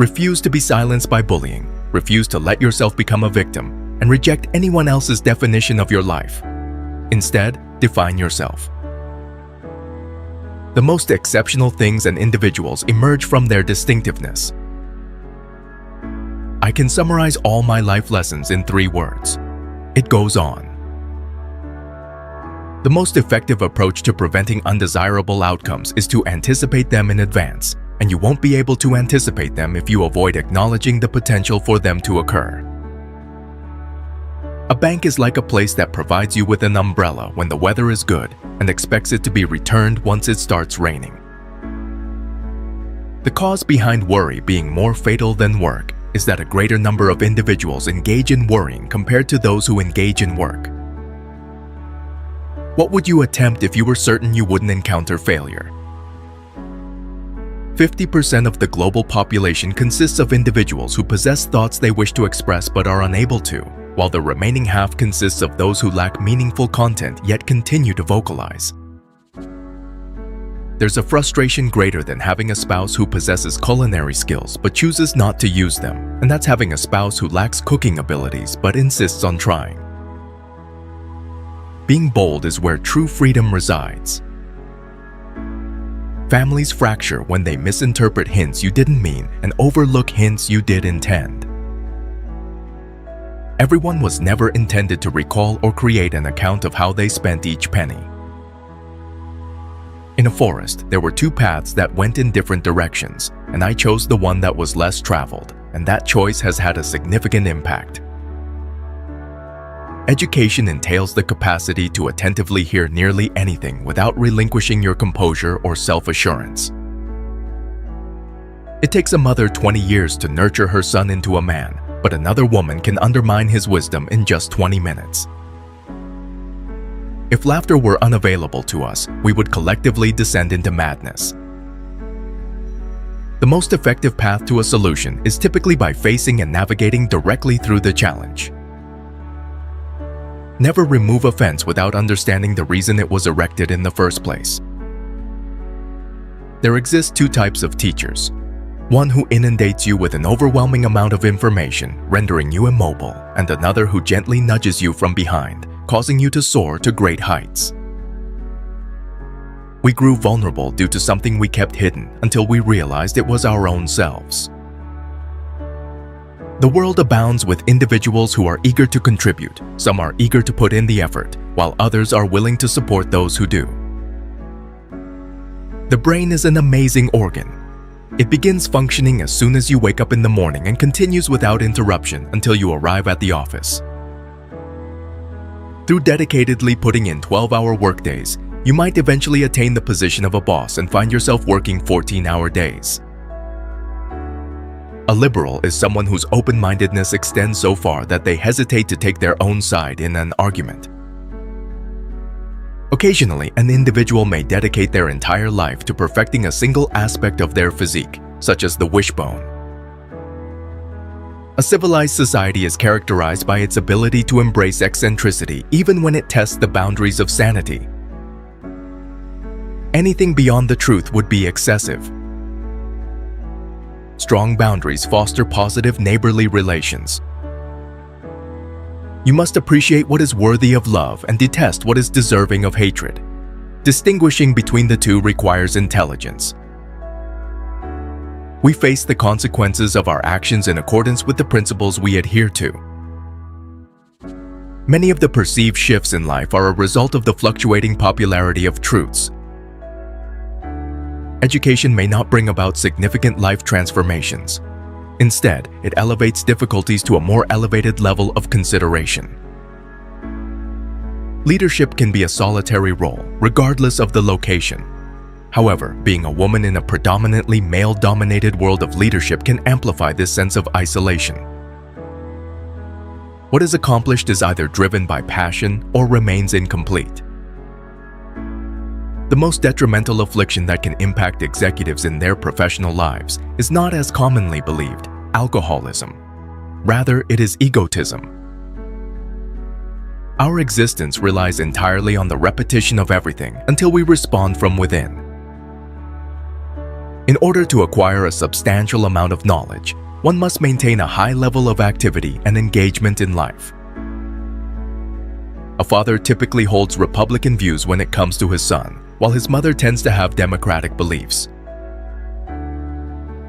Refuse to be silenced by bullying. Refuse to let yourself become a victim and reject anyone else's definition of your life. Instead, define yourself. The most exceptional things and individuals emerge from their distinctiveness. I can summarize all my life lessons in 3 words. It goes on. The most effective approach to preventing undesirable outcomes is to anticipate them in advance, and you won't be able to anticipate them if you avoid acknowledging the potential for them to occur. A bank is like a place that provides you with an umbrella when the weather is good and expects it to be returned once it starts raining. The cause behind worry being more fatal than work is that a greater number of individuals engage in worrying compared to those who engage in work. What would you attempt if you were certain you wouldn't encounter failure? 50% of the global population consists of individuals who possess thoughts they wish to express but are unable to, while the remaining half consists of those who lack meaningful content yet continue to vocalize. There's a frustration greater than having a spouse who possesses culinary skills but chooses not to use them, and that's having a spouse who lacks cooking abilities but insists on trying. Being bold is where true freedom resides. Families fracture when they misinterpret hints you didn't mean and overlook hints you did intend. Everyone was never intended to recall or create an account of how they spent each penny. In a forest, there were 2 paths that went in different directions, and I chose the one that was less traveled, and that choice has had a significant impact. Education entails the capacity to attentively hear nearly anything without relinquishing your composure or self-assurance. It takes a mother 20 years to nurture her son into a man, but another woman can undermine his wisdom in just 20 minutes. If laughter were unavailable to us, we would collectively descend into madness. The most effective path to a solution is typically by facing and navigating directly through the challenge. Never remove a fence without understanding the reason it was erected in the first place. There exist 2 types of teachers. One who inundates you with an overwhelming amount of information, rendering you immobile, and another who gently nudges you from behind, causing you to soar to great heights. We grew vulnerable due to something we kept hidden until we realized it was our own selves. The world abounds with individuals who are eager to contribute. Some are eager to put in the effort, while others are willing to support those who do. The brain is an amazing organ. It begins functioning as soon as you wake up in the morning and continues without interruption until you arrive at the office. Through dedicatedly putting in 12-hour workdays, you might eventually attain the position of a boss and find yourself working 14-hour days. A liberal is someone whose open-mindedness extends so far that they hesitate to take their own side in an argument. Occasionally, an individual may dedicate their entire life to perfecting a single aspect of their physique, such as the wishbone. A civilized society is characterized by its ability to embrace eccentricity even when it tests the boundaries of sanity. Anything beyond the truth would be excessive. Strong boundaries foster positive neighborly relations. You must appreciate what is worthy of love and detest what is deserving of hatred. Distinguishing between the two requires intelligence. We face the consequences of our actions in accordance with the principles we adhere to. Many of the perceived shifts in life are a result of the fluctuating popularity of truths. Education may not bring about significant life transformations. Instead, it elevates difficulties to a more elevated level of consideration. Leadership can be a solitary role, regardless of the location. However, being a woman in a predominantly male-dominated world of leadership can amplify this sense of isolation. What is accomplished is either driven by passion or remains incomplete. The most detrimental affliction that can impact executives in their professional lives is not as commonly believed, alcoholism. Rather, it is egotism. Our existence relies entirely on the repetition of everything until we respond from within. In order to acquire a substantial amount of knowledge, one must maintain a high level of activity and engagement in life. A father typically holds Republican views when it comes to his son, while his mother tends to have Democratic beliefs.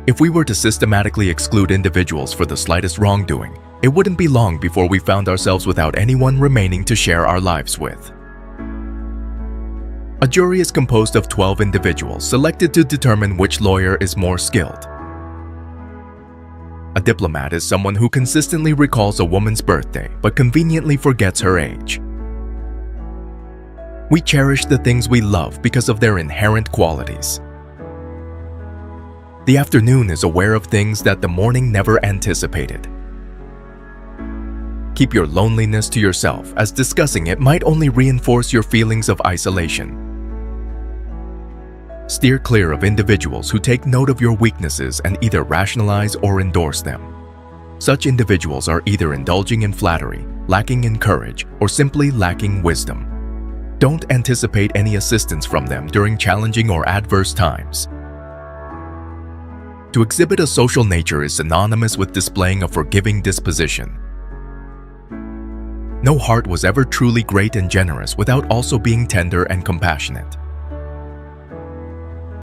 If we were to systematically exclude individuals for the slightest wrongdoing, it wouldn't be long before we found ourselves without anyone remaining to share our lives with. A jury is composed of 12 individuals selected to determine which lawyer is more skilled. A diplomat is someone who consistently recalls a woman's birthday but conveniently forgets her age. We cherish the things we love because of their inherent qualities. The afternoon is aware of things that the morning never anticipated. Keep your loneliness to yourself, as discussing it might only reinforce your feelings of isolation. Steer clear of individuals who take note of your weaknesses and either rationalize or endorse them. Such individuals are either indulging in flattery, lacking in courage, or simply lacking wisdom. Don't anticipate any assistance from them during challenging or adverse times. To exhibit a social nature is synonymous with displaying a forgiving disposition. No heart was ever truly great and generous without also being tender and compassionate.